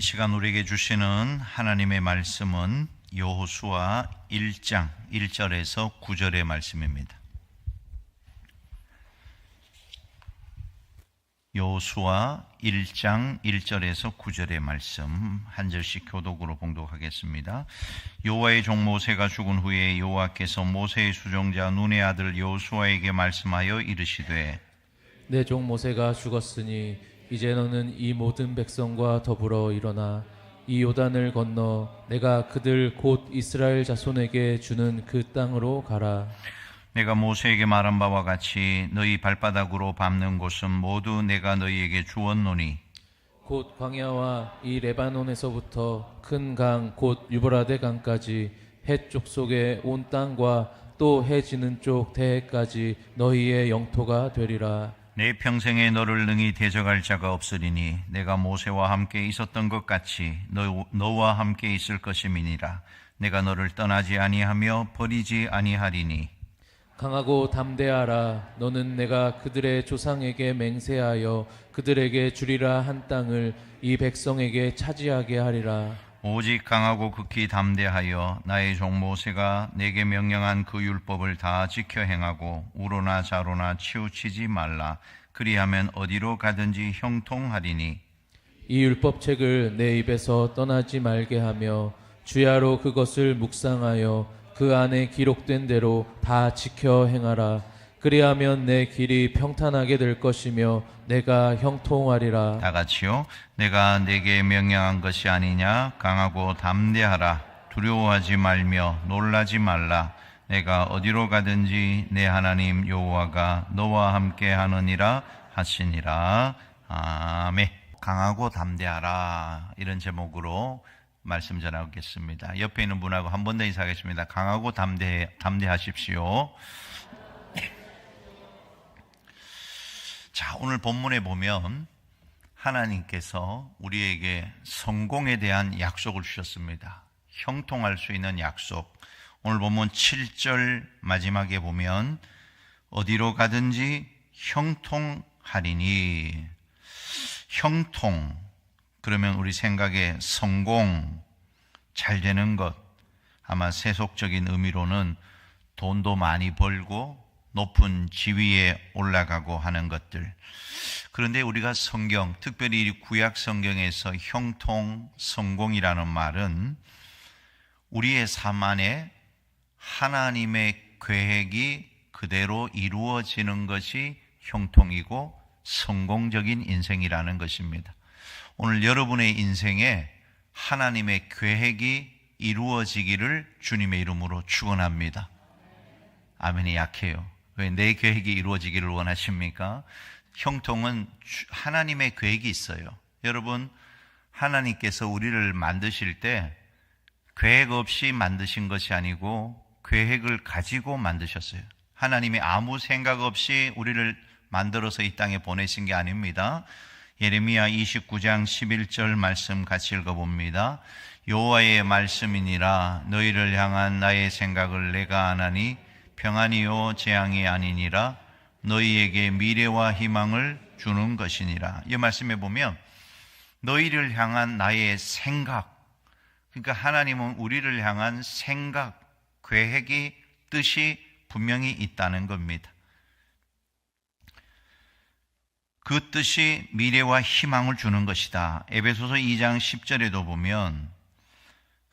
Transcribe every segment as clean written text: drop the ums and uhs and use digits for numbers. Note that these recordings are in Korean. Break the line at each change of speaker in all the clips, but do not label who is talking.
시간 우리에게 주시는 하나님의 말씀은 여호수아 1장 1절에서 9절의 말씀입니다. 여호수아 1장 1절에서 9절의 말씀 한 절씩 교독으로 봉독하겠습니다. 여호와의 종 모세가 죽은 후에 여호와께서 모세의 수종자 눈의 아들 여호수아에게 말씀하여 이르시되
내 종 모세가 죽었으니 이제 너는 이 모든 백성과 더불어 일어나 이 요단을 건너 내가 그들 곧 이스라엘 자손에게 주는 그 땅으로 가라.
내가 모세에게 말한 바와 같이 너희 발바닥으로 밟는 곳은 모두 내가 너희에게 주었노니
곧 광야와 이 레바논에서부터 큰 강 곧 유브라데 강까지 해쪽 속의 온 땅과 또 해 지는 쪽 대해까지 너희의 영토가 되리라.
내 평생에 너를 능히 대적할 자가 없으리니 내가 모세와 함께 있었던 것 같이 너와 함께 있을 것임이니라. 내가 너를 떠나지 아니하며 버리지 아니하리니
강하고 담대하라. 너는 내가 그들의 조상에게 맹세하여 그들에게 주리라 한 땅을 이 백성에게 차지하게 하리라.
오직 강하고 극히 담대하여 나의 종 모세가 내게 명령한 그 율법을 다 지켜 행하고 우로나 좌로나 치우치지 말라. 그리하면 어디로 가든지 형통하리니
이 율법책을 내 입에서 떠나지 말게 하며 주야로 그것을 묵상하여 그 안에 기록된 대로 다 지켜 행하라. 그리하면 내 길이 평탄하게 될 것이며 내가 형통하리라.
다 같이요. 내가 내게 명령한 것이 아니냐. 강하고 담대하라. 두려워하지 말며 놀라지 말라. 내가 어디로 가든지 내 하나님 여호와가 너와 함께 하느니라 하시니라. 아멘. 강하고 담대하라, 이런 제목으로 말씀 전하겠습니다. 옆에 있는 분하고 한 번 더 인사하겠습니다. 강하고 담대하십시오. 자, 오늘 본문에 보면 하나님께서 우리에게 성공에 대한 약속을 주셨습니다. 형통할 수 있는 약속. 오늘 본문 7절 마지막에 보면 어디로 가든지 형통하리니, 형통, 그러면 우리 생각에 성공, 잘 되는 것, 아마 세속적인 의미로는 돈도 많이 벌고 높은 지위에 올라가고 하는 것들. 그런데 우리가 성경, 특별히 구약 성경에서 형통, 성공이라는 말은 우리의 삶 안에 하나님의 계획이 그대로 이루어지는 것이 형통이고 성공적인 인생이라는 것입니다. 오늘 여러분의 인생에 하나님의 계획이 이루어지기를 주님의 이름으로 축원합니다. 아멘이 약해요. 왜 내 계획이 이루어지기를 원하십니까? 형통은 하나님의 계획이 있어요. 여러분, 하나님께서 우리를 만드실 때 계획 없이 만드신 것이 아니고 계획을 가지고 만드셨어요. 하나님이 아무 생각 없이 우리를 만들어서 이 땅에 보내신 게 아닙니다. 예레미야 29장 11절 말씀 같이 읽어봅니다. 여호와의 말씀이니라. 너희를 향한 나의 생각을 내가 아나니 평안이요 재앙이 아니니라. 너희에게 미래와 희망을 주는 것이니라. 이 말씀에 보면 너희를 향한 나의 생각, 그러니까 하나님은 우리를 향한 생각, 계획이, 뜻이 분명히 있다는 겁니다. 그 뜻이 미래와 희망을 주는 것이다. 에베소서 2장 10절에도 보면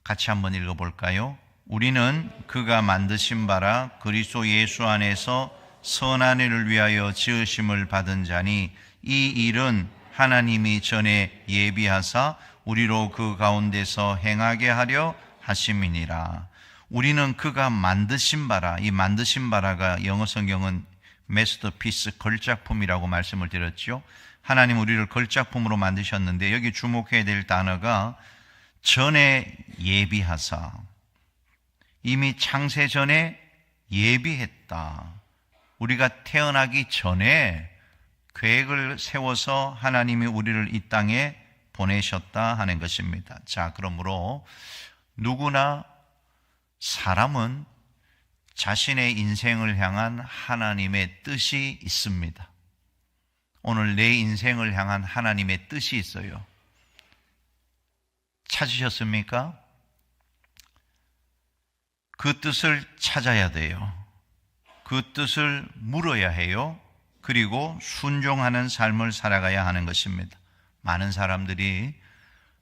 같이 한번 읽어볼까요? 우리는 그가 만드신 바라 그리스도 예수 안에서 선한 일을 위하여 지으심을 받은 자니 이 일은 하나님이 전에 예비하사 우리로 그 가운데서 행하게 하려 하심이니라. 우리는 그가 만드신 바라, 이 만드신 바라가 영어 성경은 마스터피스, 걸작품이라고 말씀을 드렸죠. 하나님 우리를 걸작품으로 만드셨는데 여기 주목해야 될 단어가 전에 예비하사, 이미 창세 전에 예비했다. 우리가 태어나기 전에 계획을 세워서 하나님이 우리를 이 땅에 보내셨다 하는 것입니다. 자, 그러므로 누구나 사람은 자신의 인생을 향한 하나님의 뜻이 있습니다. 오늘 내 인생을 향한 하나님의 뜻이 있어요. 찾으셨습니까? 그 뜻을 찾아야 돼요. 그 뜻을 물어야 해요. 그리고 순종하는 삶을 살아가야 하는 것입니다. 많은 사람들이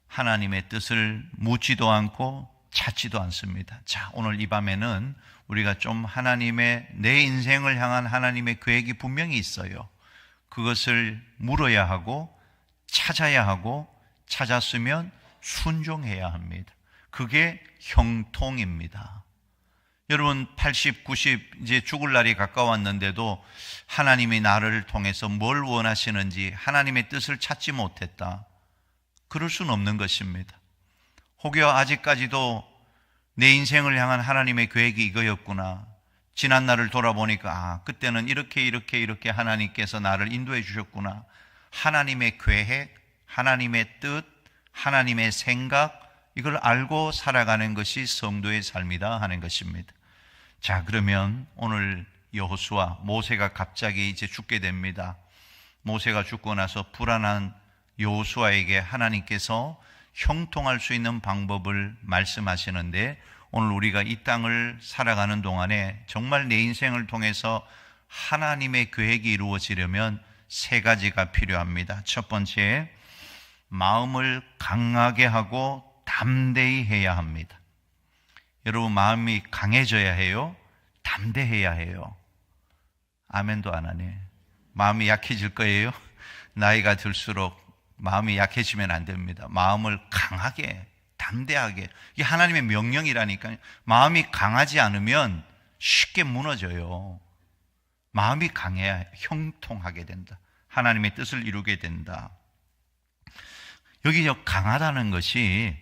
하나님의 뜻을 묻지도 않고 찾지도 않습니다. 자, 오늘 이 밤에는 우리가 좀 내 인생을 향한 하나님의 계획이 분명히 있어요. 그것을 물어야 하고 찾아야 하고 찾았으면 순종해야 합니다. 그게 형통입니다. 여러분 80, 90 이제 죽을 날이 가까웠는데도 하나님이 나를 통해서 뭘 원하시는지 하나님의 뜻을 찾지 못했다. 그럴 수는 없는 것입니다. 혹여 아직까지도 내 인생을 향한 하나님의 계획이 이거였구나. 지난 날을 돌아보니까 그때는 이렇게 하나님께서 나를 인도해 주셨구나. 하나님의 계획, 하나님의 뜻, 하나님의 생각, 이걸 알고 살아가는 것이 성도의 삶이다 하는 것입니다. 자, 그러면 오늘 여호수아, 모세가 갑자기 이제 죽게 됩니다. 모세가 죽고 나서 불안한 여호수아에게 하나님께서 형통할 수 있는 방법을 말씀하시는데, 오늘 우리가 이 땅을 살아가는 동안에 정말 내 인생을 통해서 하나님의 계획이 이루어지려면 세 가지가 필요합니다. 첫 번째, 마음을 강하게 하고 담대히 해야 합니다. 여러분, 마음이 강해져야 해요? 담대해야 해요? 아멘도 안 하네. 마음이 약해질 거예요? 나이가 들수록 마음이 약해지면 안 됩니다. 마음을 강하게, 담대하게. 이게 하나님의 명령이라니까요. 마음이 강하지 않으면 쉽게 무너져요. 마음이 강해야 형통하게 된다. 하나님의 뜻을 이루게 된다. 여기 강하다는 것이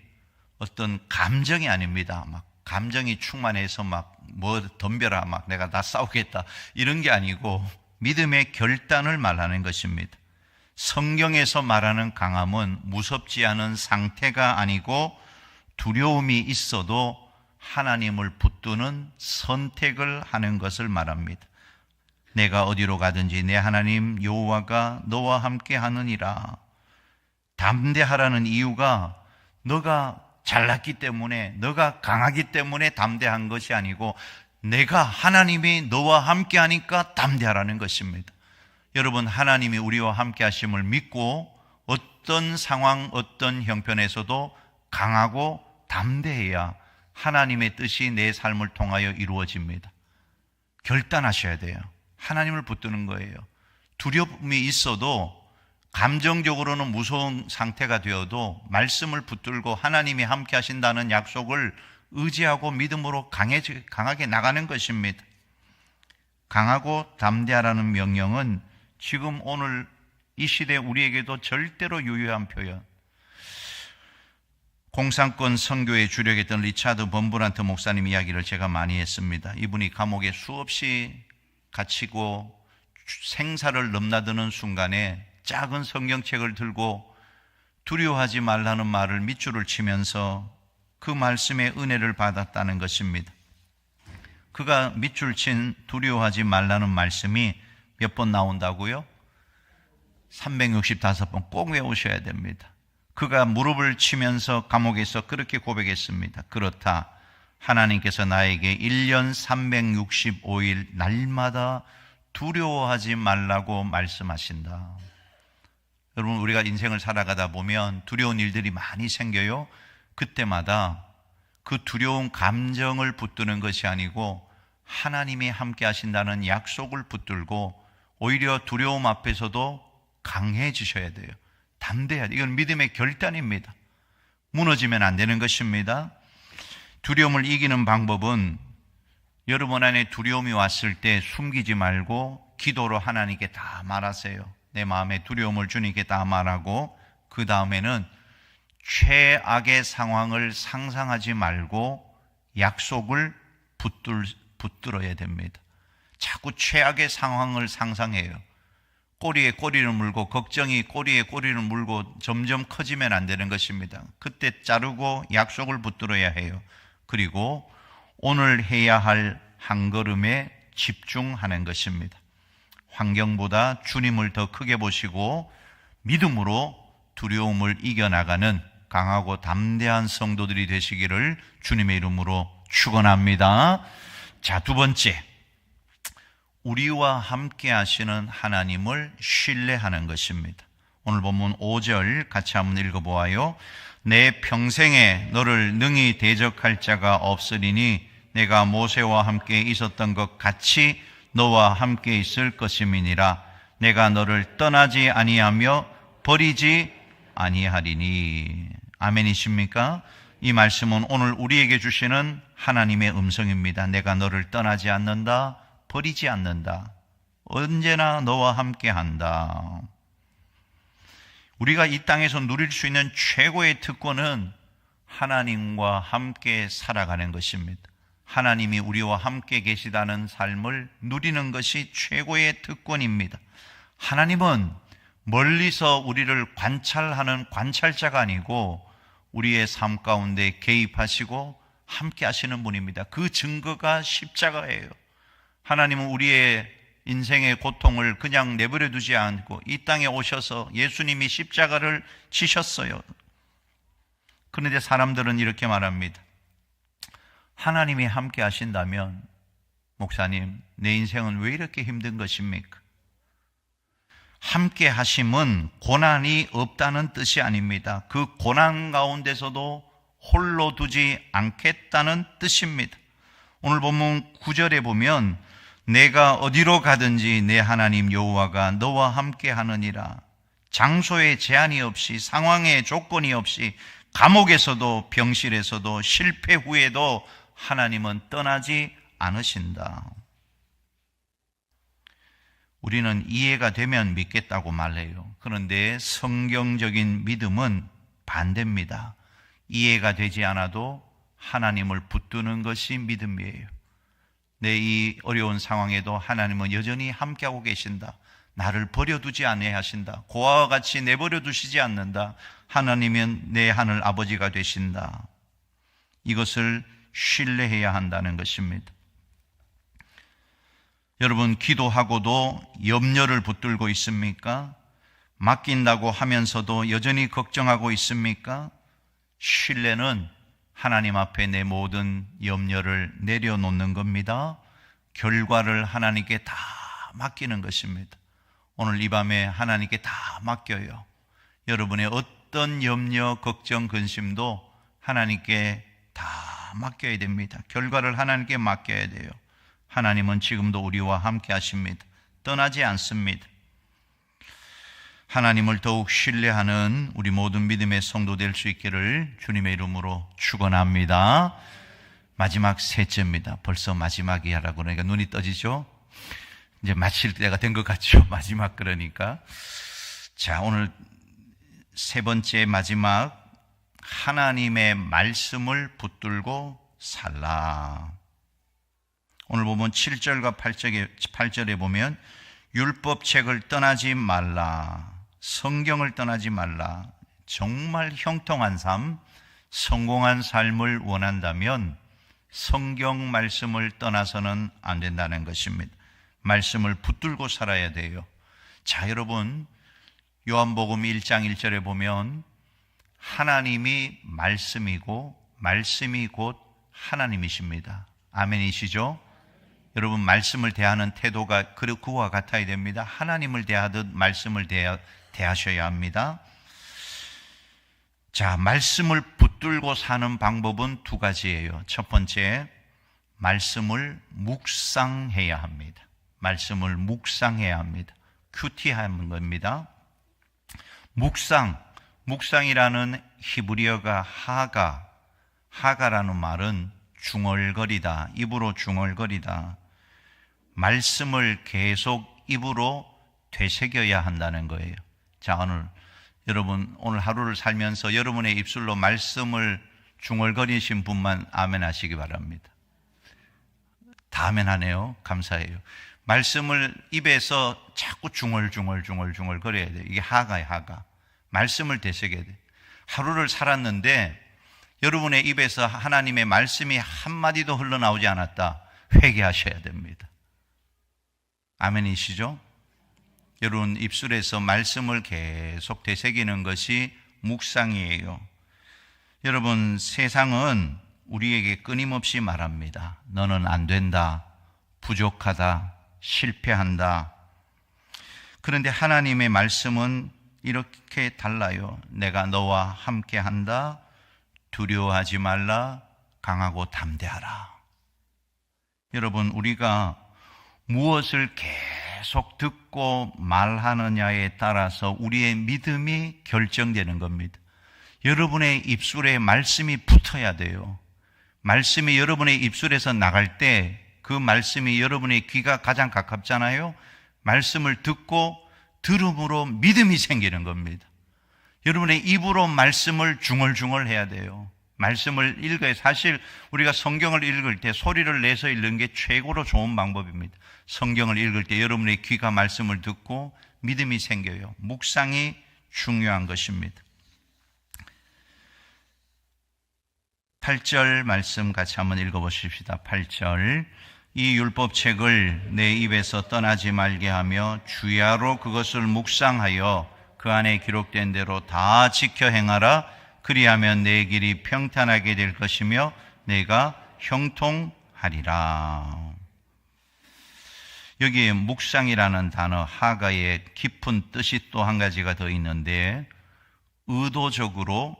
어떤 감정이 아닙니다. 막 감정이 충만해서 막 뭐 덤벼라, 막 내가 나 싸우겠다, 이런 게 아니고 믿음의 결단을 말하는 것입니다. 성경에서 말하는 강함은 무섭지 않은 상태가 아니고 두려움이 있어도 하나님을 붙드는 선택을 하는 것을 말합니다. 내가 어디로 가든지 내 하나님 여호와가 너와 함께 하느니라. 담대하라는 이유가 너가 잘났기 때문에, 너가 강하기 때문에 담대한 것이 아니고 내가, 하나님이 너와 함께 하니까 담대하라는 것입니다. 여러분, 하나님이 우리와 함께 하심을 믿고 어떤 상황, 어떤 형편에서도 강하고 담대해야 하나님의 뜻이 내 삶을 통하여 이루어집니다. 결단하셔야 돼요. 하나님을 붙드는 거예요. 두려움이 있어도, 감정적으로는 무서운 상태가 되어도 말씀을 붙들고 하나님이 함께 하신다는 약속을 의지하고 믿음으로 강하게 나가는 것입니다. 강하고 담대하라는 명령은 지금 오늘 이 시대 우리에게도 절대로 유효한 표현. 공산권 선교의 주력했던 리차드 범브란트 목사님 이야기를 제가 많이 했습니다. 이분이 감옥에 수없이 갇히고 생사를 넘나드는 순간에 작은 성경책을 들고 두려워하지 말라는 말을 밑줄을 치면서 그 말씀의 은혜를 받았다는 것입니다. 그가 밑줄 친 두려워하지 말라는 말씀이 몇 번 나온다고요? 365번 꼭 외우셔야 됩니다. 그가 무릎을 치면서 감옥에서 그렇게 고백했습니다. 그렇다, 하나님께서 나에게 1년 365일 날마다 두려워하지 말라고 말씀하신다. 여러분, 우리가 인생을 살아가다 보면 두려운 일들이 많이 생겨요. 그때마다 그 두려운 감정을 붙드는 것이 아니고 하나님이 함께 하신다는 약속을 붙들고 오히려 두려움 앞에서도 강해지셔야 돼요. 담대해야 돼요. 이건 믿음의 결단입니다. 무너지면 안 되는 것입니다. 두려움을 이기는 방법은, 여러분 안에 두려움이 왔을 때 숨기지 말고 기도로 하나님께 다 말하세요. 내 마음에 두려움을 주님께 다 말하고, 그 다음에는 최악의 상황을 상상하지 말고 약속을 붙들어야 됩니다. 자꾸 최악의 상황을 상상해요. 꼬리에 꼬리를 물고, 걱정이 꼬리에 꼬리를 물고 점점 커지면 안 되는 것입니다. 그때 자르고 약속을 붙들어야 해요. 그리고 오늘 해야 할 한 걸음에 집중하는 것입니다. 환경보다 주님을 더 크게 보시고 믿음으로 두려움을 이겨나가는 강하고 담대한 성도들이 되시기를 주님의 이름으로 축원합니다. 자, 두 번째, 우리와 함께 하시는 하나님을 신뢰하는 것입니다. 오늘 본문 5절 같이 한번 읽어보아요. 내 평생에 너를 능히 대적할 자가 없으리니 내가 모세와 함께 있었던 것 같이 너와 함께 있을 것임이니라. 내가 너를 떠나지 아니하며 버리지 아니하리니. 아멘이십니까? 이 말씀은 오늘 우리에게 주시는 하나님의 음성입니다. 내가 너를 떠나지 않는다, 버리지 않는다, 언제나 너와 함께 한다. 우리가 이 땅에서 누릴 수 있는 최고의 특권은 하나님과 함께 살아가는 것입니다. 하나님이 우리와 함께 계시다는 삶을 누리는 것이 최고의 특권입니다. 하나님은 멀리서 우리를 관찰하는 관찰자가 아니고 우리의 삶 가운데 개입하시고 함께 하시는 분입니다. 그 증거가 십자가예요. 하나님은 우리의 인생의 고통을 그냥 내버려 두지 않고 이 땅에 오셔서 예수님이 십자가를 지셨어요. 그런데 사람들은 이렇게 말합니다. 하나님이 함께 하신다면, 목사님, 내 인생은 왜 이렇게 힘든 것입니까? 함께 하심은 고난이 없다는 뜻이 아닙니다. 그 고난 가운데서도 홀로 두지 않겠다는 뜻입니다. 오늘 본문 9절에 보면 내가 어디로 가든지 내 하나님 여호와가 너와 함께 하느니라. 장소에 제한이 없이, 상황에 조건이 없이, 감옥에서도 병실에서도 실패 후에도 하나님은 떠나지 않으신다. 우리는 이해가 되면 믿겠다고 말해요. 그런데 성경적인 믿음은 반대입니다. 이해가 되지 않아도 하나님을 붙드는 것이 믿음이에요. 내 이 어려운 상황에도 하나님은 여전히 함께하고 계신다. 나를 버려두지 아니하신다. 고아와 같이 내버려 두시지 않는다. 하나님은 내 하늘 아버지가 되신다. 이것을 신뢰해야 한다는 것입니다. 여러분, 기도하고도 염려를 붙들고 있습니까? 맡긴다고 하면서도 여전히 걱정하고 있습니까? 신뢰는 하나님 앞에 내 모든 염려를 내려놓는 겁니다. 결과를 하나님께 다 맡기는 것입니다. 오늘 이 밤에 하나님께 다 맡겨요. 여러분의 어떤 염려, 걱정, 근심도 하나님께 다 맡겨야 됩니다. 결과를 하나님께 맡겨야 돼요. 하나님은 지금도 우리와 함께 하십니다. 떠나지 않습니다. 하나님을 더욱 신뢰하는 우리 모든 믿음의 성도 될 수 있기를 주님의 이름으로 축원합니다. 마지막 셋째입니다. 벌써 마지막이야라고 그러니까 눈이 떠지죠? 이제 마칠 때가 된 것 같죠? 마지막 그러니까. 자, 오늘 세 번째 마지막, 하나님의 말씀을 붙들고 살라. 오늘 보면 7절과 8절에 보면 율법책을 떠나지 말라, 성경을 떠나지 말라. 정말 형통한 삶, 성공한 삶을 원한다면 성경 말씀을 떠나서는 안 된다는 것입니다. 말씀을 붙들고 살아야 돼요. 자, 여러분, 요한복음 1장 1절에 보면 하나님이 말씀이고 말씀이 곧 하나님이십니다. 아멘이시죠? 여러분, 말씀을 대하는 태도가 그와 같아야 됩니다. 하나님을 대하듯 말씀을 대하셔야 합니다. 자, 말씀을 붙들고 사는 방법은 두 가지예요. 첫 번째, 말씀을 묵상해야 합니다. 말씀을 묵상해야 합니다. 큐티하는 겁니다. 묵상이라는 히브리어가 하가라는 말은 중얼거리다, 입으로 중얼거리다. 말씀을 계속 입으로 되새겨야 한다는 거예요. 자, 오늘 하루를 살면서 여러분의 입술로 말씀을 중얼거리신 분만 아멘 하시기 바랍니다. 다 아멘 하네요. 감사해요. 말씀을 입에서 자꾸 중얼거려야 돼요. 이게 하가예요, 하가. 말씀을 되새겨야 돼요. 하루를 살았는데 여러분의 입에서 하나님의 말씀이 한마디도 흘러나오지 않았다. 회개하셔야 됩니다. 아멘이시죠? 여러분, 입술에서 말씀을 계속 되새기는 것이 묵상이에요. 여러분, 세상은 우리에게 끊임없이 말합니다. 너는 안 된다, 부족하다, 실패한다. 그런데 하나님의 말씀은 이렇게 달라요. 내가 너와 함께한다, 두려워하지 말라, 강하고 담대하라. 여러분, 우리가 무엇을 계속 듣고 말하느냐에 따라서 우리의 믿음이 결정되는 겁니다. 여러분의 입술에 말씀이 붙어야 돼요. 말씀이 여러분의 입술에서 나갈 때 그 말씀이 여러분의 귀가 가장 가깝잖아요. 말씀을 듣고 들음으로 믿음이 생기는 겁니다. 여러분의 입으로 말씀을 중얼중얼 해야 돼요. 말씀을 읽어야, 사실 우리가 성경을 읽을 때 소리를 내서 읽는 게 최고로 좋은 방법입니다. 성경을 읽을 때 여러분의 귀가 말씀을 듣고 믿음이 생겨요. 묵상이 중요한 것입니다. 8절 말씀 같이 한번 읽어보십시다. 8절. 이 율법책을 내 입에서 떠나지 말게 하며 주야로 그것을 묵상하여 그 안에 기록된 대로 다 지켜 행하라. 그리하면 내 길이 평탄하게 될 것이며 내가 형통하리라. 여기에 묵상이라는 단어, 하가의 깊은 뜻이 또 한 가지가 더 있는데, 의도적으로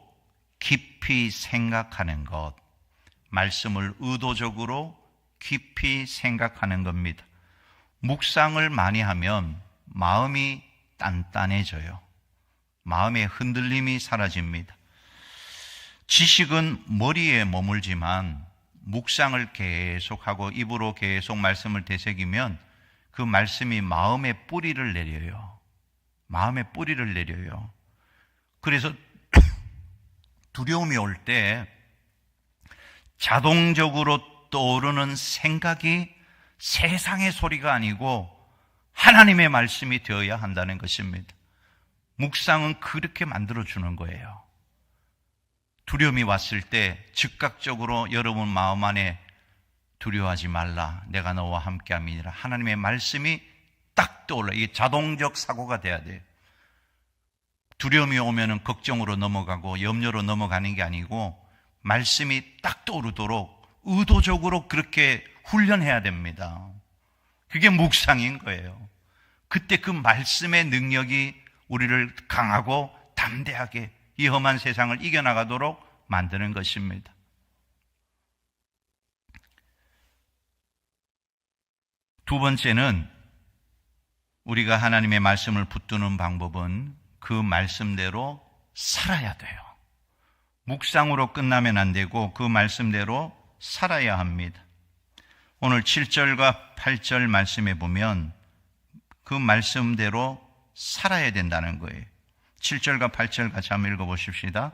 깊이 생각하는 것, 말씀을 의도적으로 깊이 생각하는 겁니다. 묵상을 많이 하면 마음이 단단해져요. 마음의 흔들림이 사라집니다. 지식은 머리에 머물지만 묵상을 계속하고 입으로 계속 말씀을 되새기면 그 말씀이 마음에 뿌리를 내려요. 마음에 뿌리를 내려요. 그래서 두려움이 올 때 자동적으로 떠오르는 생각이 세상의 소리가 아니고 하나님의 말씀이 되어야 한다는 것입니다. 묵상은 그렇게 만들어주는 거예요. 두려움이 왔을 때 즉각적으로 여러분 마음 안에 두려워하지 말라, 내가 너와 함께함이니라, 하나님의 말씀이 딱 떠올라. 이게 자동적 사고가 돼야 돼요. 두려움이 오면은 걱정으로 넘어가고 염려로 넘어가는 게 아니고 말씀이 딱 떠오르도록 의도적으로 그렇게 훈련해야 됩니다. 그게 묵상인 거예요. 그때 그 말씀의 능력이 우리를 강하고 담대하게 이 험한 세상을 이겨나가도록 만드는 것입니다. 두 번째는 우리가 하나님의 말씀을 붙드는 방법은 그 말씀대로 살아야 돼요. 묵상으로 끝나면 안 되고 그 말씀대로 살아야 합니다. 오늘 7절과 8절 말씀에 보면 그 말씀대로 살아야 된다는 거예요. 7절과 8절 같이 한번 읽어보십시다.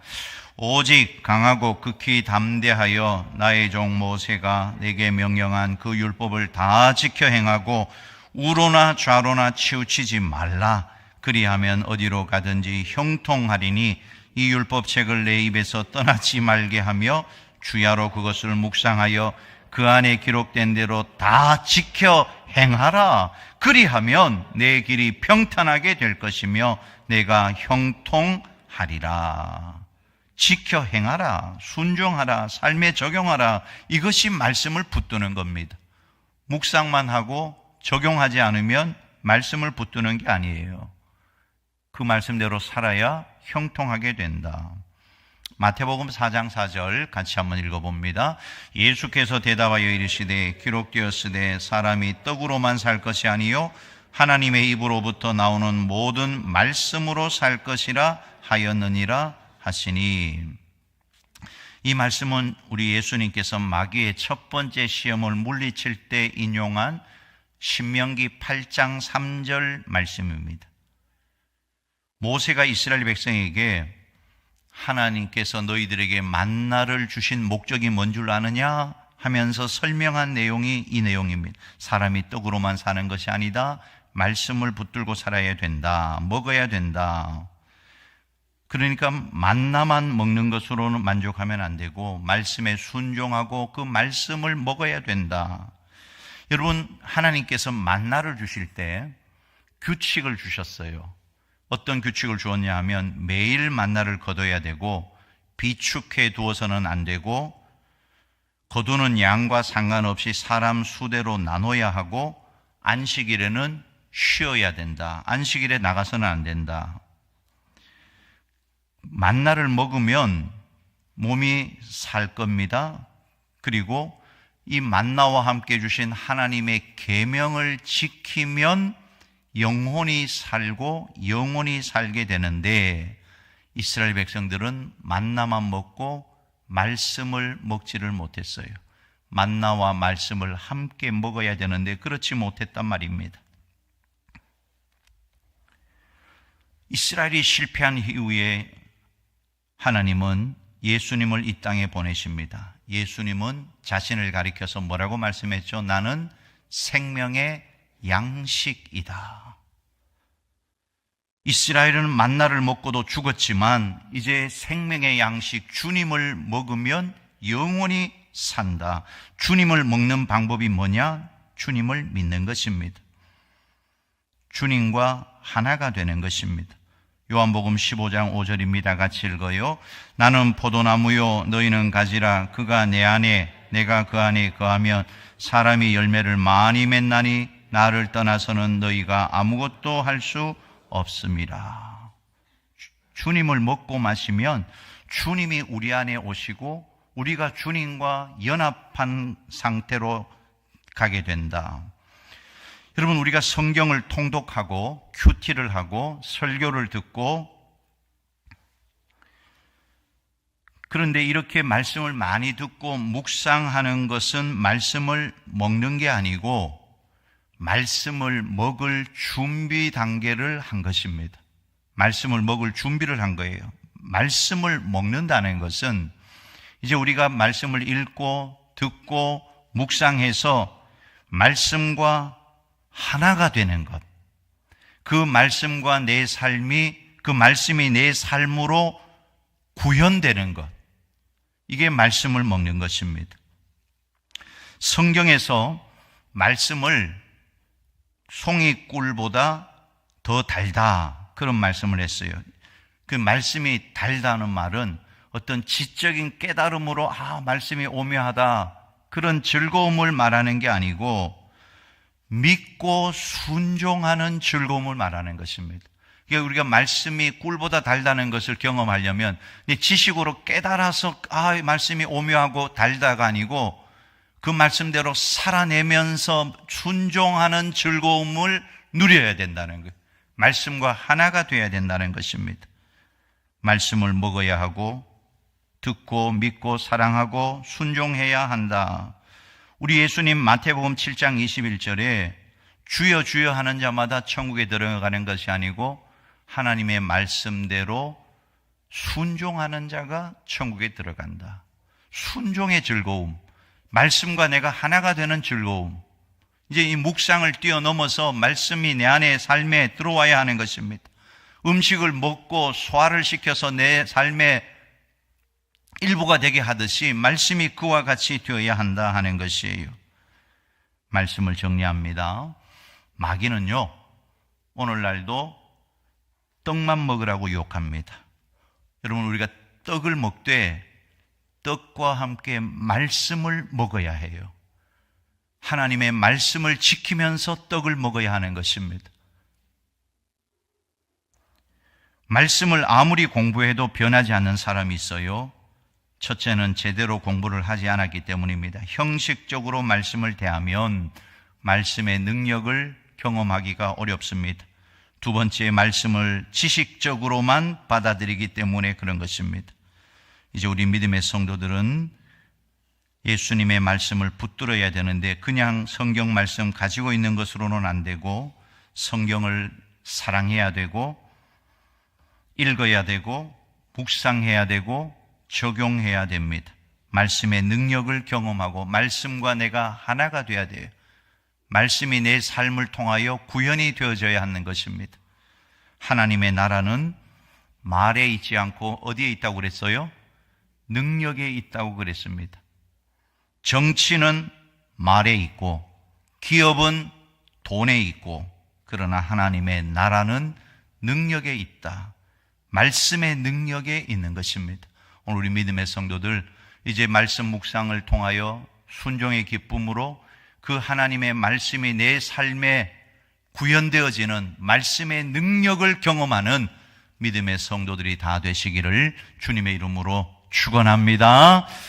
오직 강하고 극히 담대하여 나의 종 모세가 내게 명령한 그 율법을 다 지켜 행하고 우로나 좌로나 치우치지 말라. 그리하면 어디로 가든지 형통하리니 이 율법책을 내 입에서 떠나지 말게 하며 주야로 그것을 묵상하여 그 안에 기록된 대로 다 지켜 행하라. 그리하면 내 길이 평탄하게 될 것이며 내가 형통하리라. 지켜 행하라, 순종하라, 삶에 적용하라. 이것이 말씀을 붙드는 겁니다. 묵상만 하고 적용하지 않으면 말씀을 붙드는 게 아니에요. 그 말씀대로 살아야 형통하게 된다. 마태복음 4장 4절 같이 한번 읽어봅니다. 예수께서 대답하여 이르시되 기록되었으되 사람이 떡으로만 살 것이 아니요 하나님의 입으로부터 나오는 모든 말씀으로 살 것이라 하였느니라 하시니. 이 말씀은 우리 예수님께서 마귀의 첫 번째 시험을 물리칠 때 인용한 신명기 8장 3절 말씀입니다. 모세가 이스라엘 백성에게 하나님께서 너희들에게 만나를 주신 목적이 뭔 줄 아느냐 하면서 설명한 내용이 이 내용입니다. 사람이 떡으로만 사는 것이 아니다. 말씀을 붙들고 살아야 된다. 먹어야 된다. 그러니까 만나만 먹는 것으로는 만족하면 안 되고 말씀에 순종하고 그 말씀을 먹어야 된다. 여러분, 하나님께서 만나를 주실 때 규칙을 주셨어요. 어떤 규칙을 주었냐 하면 매일 만나를 거둬야 되고 비축해 두어서는 안 되고, 거두는 양과 상관없이 사람 수대로 나눠야 하고, 안식일에는 쉬어야 된다. 안식일에 나가서는 안 된다. 만나를 먹으면 몸이 살 겁니다. 그리고 이 만나와 함께 주신 하나님의 계명을 지키면 영혼이 살고 영원히 살게 되는데, 이스라엘 백성들은 만나만 먹고 말씀을 먹지를 못했어요. 만나와 말씀을 함께 먹어야 되는데 그렇지 못했단 말입니다. 이스라엘이 실패한 이후에 하나님은 예수님을 이 땅에 보내십니다. 예수님은 자신을 가리켜서 뭐라고 말씀했죠? 나는 생명의 양식이다. 이스라엘은 만나를 먹고도 죽었지만 이제 생명의 양식 주님을 먹으면 영원히 산다. 주님을 먹는 방법이 뭐냐? 주님을 믿는 것입니다. 주님과 하나가 되는 것입니다. 요한복음 15장 5절입니다. 같이 읽어요. 나는 포도나무요 너희는 가지라. 그가 내 안에 내가 그 안에 거하면 사람이 열매를 많이 맺나니 나를 떠나서는 너희가 아무것도 할 수 없습니다. 주님을 먹고 마시면 주님이 우리 안에 오시고 우리가 주님과 연합한 상태로 가게 된다. 여러분, 우리가 성경을 통독하고 큐티를 하고 설교를 듣고, 그런데 이렇게 말씀을 많이 듣고 묵상하는 것은 말씀을 먹는 게 아니고 말씀을 먹을 준비 단계를 한 것입니다. 말씀을 먹을 준비를 한 거예요. 말씀을 먹는다는 것은 이제 우리가 말씀을 읽고 듣고 묵상해서 말씀과 하나가 되는 것, 그 말씀과 내 삶이, 그 말씀이 내 삶으로 구현되는 것, 이게 말씀을 먹는 것입니다. 성경에서 말씀을 송이꿀보다 더 달다, 그런 말씀을 했어요. 그 말씀이 달다는 말은 어떤 지적인 깨달음으로 말씀이 오묘하다, 그런 즐거움을 말하는 게 아니고 믿고 순종하는 즐거움을 말하는 것입니다. 그러니까 우리가 말씀이 꿀보다 달다는 것을 경험하려면 지식으로 깨달아서 말씀이 오묘하고 달다가 아니고 그 말씀대로 살아내면서 순종하는 즐거움을 누려야 된다는 거예요. 말씀과 하나가 되어야 된다는 것입니다. 말씀을 먹어야 하고 듣고 믿고 사랑하고 순종해야 한다. 우리 예수님 마태복음 7장 21절에 주여 주여 하는 자마다 천국에 들어가는 것이 아니고 하나님의 말씀대로 순종하는 자가 천국에 들어간다. 순종의 즐거움, 말씀과 내가 하나가 되는 즐거움, 이제 이 묵상을 뛰어넘어서 말씀이 내 안에 삶에 들어와야 하는 것입니다. 음식을 먹고 소화를 시켜서 내 삶의 일부가 되게 하듯이 말씀이 그와 같이 되어야 한다 하는 것이에요. 말씀을 정리합니다. 마귀는요, 오늘날도 떡만 먹으라고 유혹합니다. 여러분, 우리가 떡을 먹되 떡과 함께 말씀을 먹어야 해요. 하나님의 말씀을 지키면서 떡을 먹어야 하는 것입니다. 말씀을 아무리 공부해도 변하지 않는 사람이 있어요. 첫째는 제대로 공부를 하지 않았기 때문입니다. 형식적으로 말씀을 대하면 말씀의 능력을 경험하기가 어렵습니다. 두 번째, 말씀을 지식적으로만 받아들이기 때문에 그런 것입니다. 이제 우리 믿음의 성도들은 예수님의 말씀을 붙들어야 되는데 그냥 성경 말씀 가지고 있는 것으로는 안 되고 성경을 사랑해야 되고 읽어야 되고 묵상해야 되고 적용해야 됩니다. 말씀의 능력을 경험하고 말씀과 내가 하나가 돼야 돼요. 말씀이 내 삶을 통하여 구현이 되어져야 하는 것입니다. 하나님의 나라는 말에 있지 않고 어디에 있다고 그랬어요? 능력에 있다고 그랬습니다. 정치는 말에 있고 기업은 돈에 있고, 그러나 하나님의 나라는 능력에 있다. 말씀의 능력에 있는 것입니다. 오늘 우리 믿음의 성도들 이제 말씀 묵상을 통하여 순종의 기쁨으로 그 하나님의 말씀이 내 삶에 구현되어지는 말씀의 능력을 경험하는 믿음의 성도들이 다 되시기를 주님의 이름으로 축원합니다.